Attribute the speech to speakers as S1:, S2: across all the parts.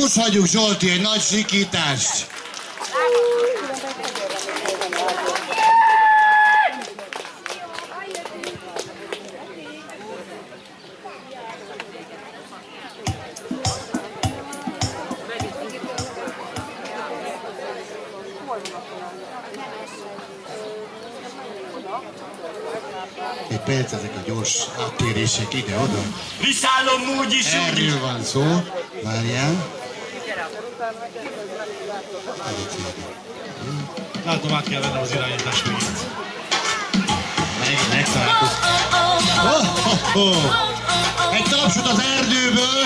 S1: most hagyjuk, Zsolti, egy nagy sikítást. Egy perc, ezek a gyors áttérések ide-oda.
S2: Viszállom úgy is, úgy is.
S1: Erről van szó. Várjál.
S3: Látom, át kell vennem az irányítás végét.
S1: Megtaláltuk. Egy tapsot az erdőből.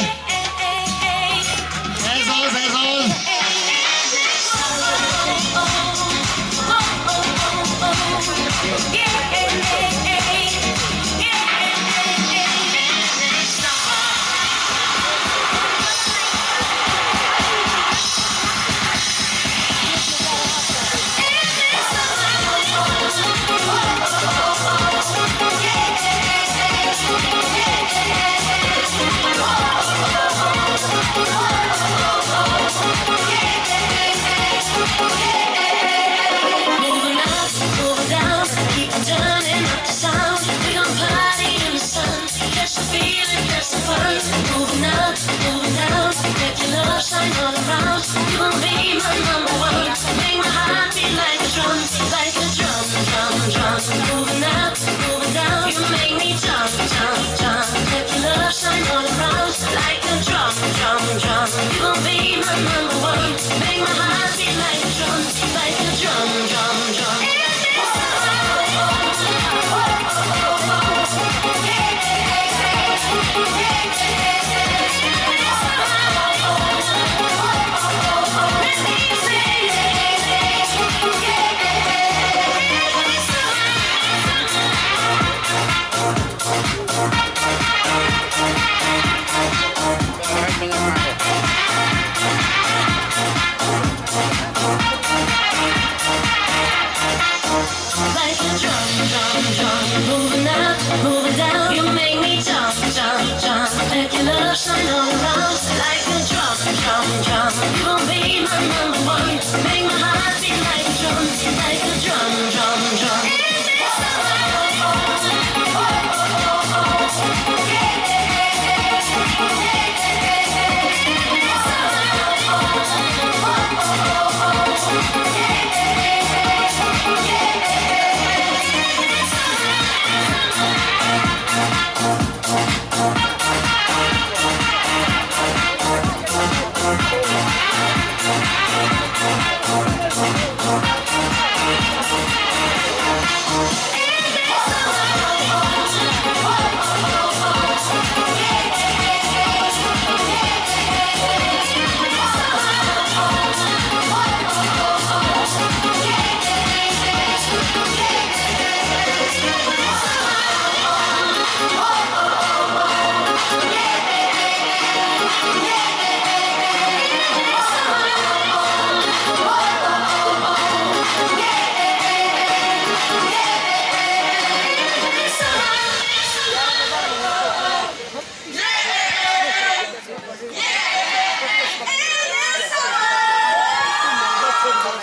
S1: Ez az, ez az.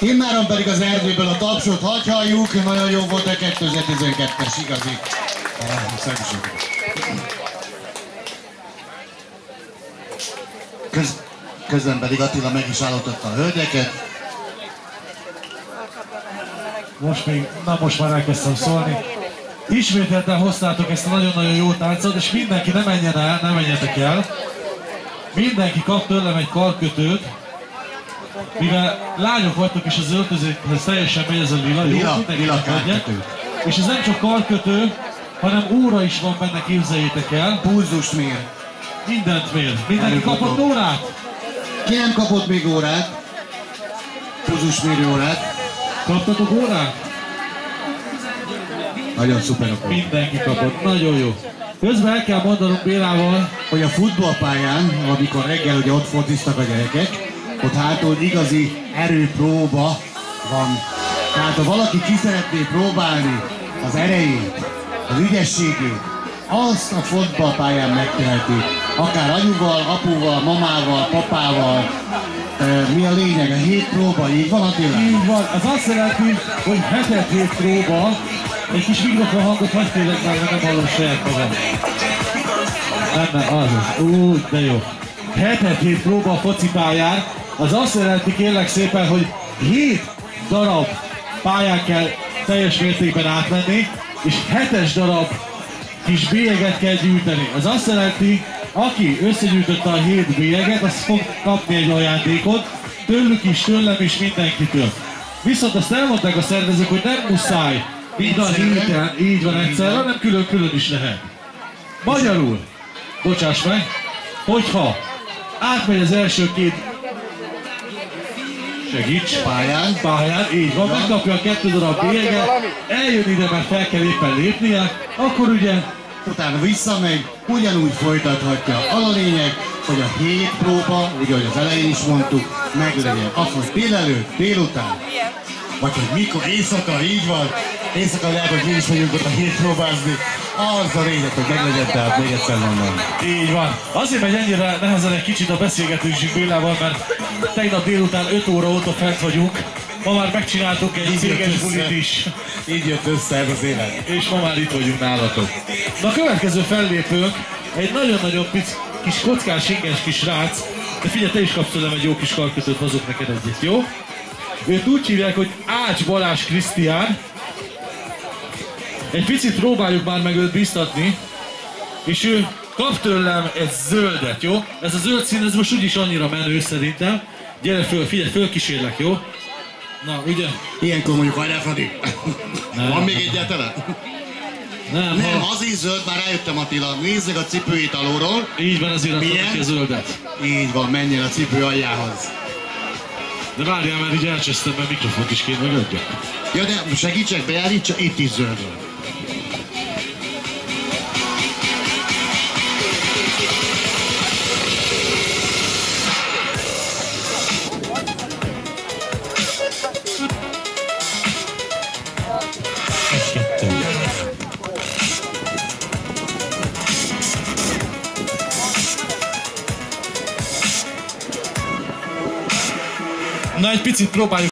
S1: Immáron pedig az erdőből a tapsot hagyjuk, nagyon jó volt a 2012-es igazi. Közben pedig Attila meg is állottatta a hölgyeket.
S3: Most már elkezdtem szólni. Ismételten hoztátok ezt a nagyon-nagyon jó táncot, és mindenki ne menjen el, ne menjetek el. Mindenki kap tőlem egy karkötőt. Mivel lányok vagytok és az öltözékhez teljesen megy ez a lila, jó?
S1: Lila karkötő.
S3: És ez nem csak karkötő, hanem óra is van benne, képzeljétek el.
S1: Pulzust mér.
S3: Mindent mér. Mindenki kapott órát?
S1: Ki nem kapott még órát? Pulzusmérő órát.
S3: Kaptatok órát?
S1: Nagyon szuper a
S3: mindenki kapott, nagyon jó. Közben el kell mondanunk Bélával,
S1: hogy a futballpályán, amikor reggel ugye ott fociztak a gyerekek, ott hátul igazi erőpróba van. Tehát ha valaki ki szeretné próbálni az erejét, az ügyességét, azt a futballpályán megteheti. akár anyuval, apuval, mamával, papával. Mi a lényeg? A 7 próba, így van Attila?
S3: Így van, az azt jelenti, hogy 7 próba, egy kis mikrofon hangot hagyj tényleg már, mert nem hallom saját magam. Nem, azaz, úgy, de jó. 7 próba a focipályán, az azt jelenti kérlek szépen, hogy 7 darab pályán kell teljes mértékben átmenni, és 7 darab kis bélyeget kell gyűjteni. Az azt jelenti, aki összegyűjtötte a 7 bélyeget, az fog kapni egy ajándékot, tőlük is, tőlem is, mindenkitől. Viszont azt elmondták a szervezők, hogy nem muszáj mind a héten, így van egyszerre, hanem külön-külön is lehet. Magyarul, bocsáss meg, hogyha átmegy az első 2 segíts, pályán, így van, megkapja a 2 darab bélyeget, eljön ide, mert fel kell éppen lépnie, akkor ugye
S1: utána visszamegy, ugyanúgy folytathatja. Az a lényeg, hogy a 7 próba, ugye ahogy az elején is mondtuk, meglegyen. Az, hogy délelőtt, délután, vagy hogy mikor, éjszaka, így van, éjszaka lehet, hogy mi is vagyunk ott a 7 próbázni, az a lényeg, hogy meglegyen, tehát még egyszer mondom.
S3: Így van. Azért megy ennyire nehezen egy kicsit a beszélgetésünk Bélával, mert tegnap délután 5 óra óta fent vagyunk. Ma már megcsináltuk egy céges bulit is.
S1: Így jött össze ez az élet.
S3: És ma már itt vagyunk nálatok. Na a következő fellépőnk egy nagyon-nagyon kis kockás, inges kis srác. De figyelj, te is kapsz tőlem egy jó kis karkötőt, hozok neked egyet, jó? Őt úgy hívják, hogy Ács Balázs Krisztián. Egy picit próbáljuk már meg őt biztatni. És ő kap tőlem egy zöldet, jó? Ez a zöld szín, ez most úgyis annyira menő szerintem. Gyere föl, figyelj, fölkísérlek, jó? Na, ugye?
S1: Ilyenkor mondjuk, hogy Fradi. Van még egyáltalán? Nem, az is zöld, már rájöttem Attila. Nézzük a cipőit alulról.
S3: Így van, azért adtam neki a zöldet.
S1: Így van, menjen a cipő aljához.
S3: De várjál, mert így elcsesztem, mert mikrofont is kéne megadjak.
S1: Ja, de segítsek, beállítsa, itt is zöld van.
S3: Na, egy picit próbáljuk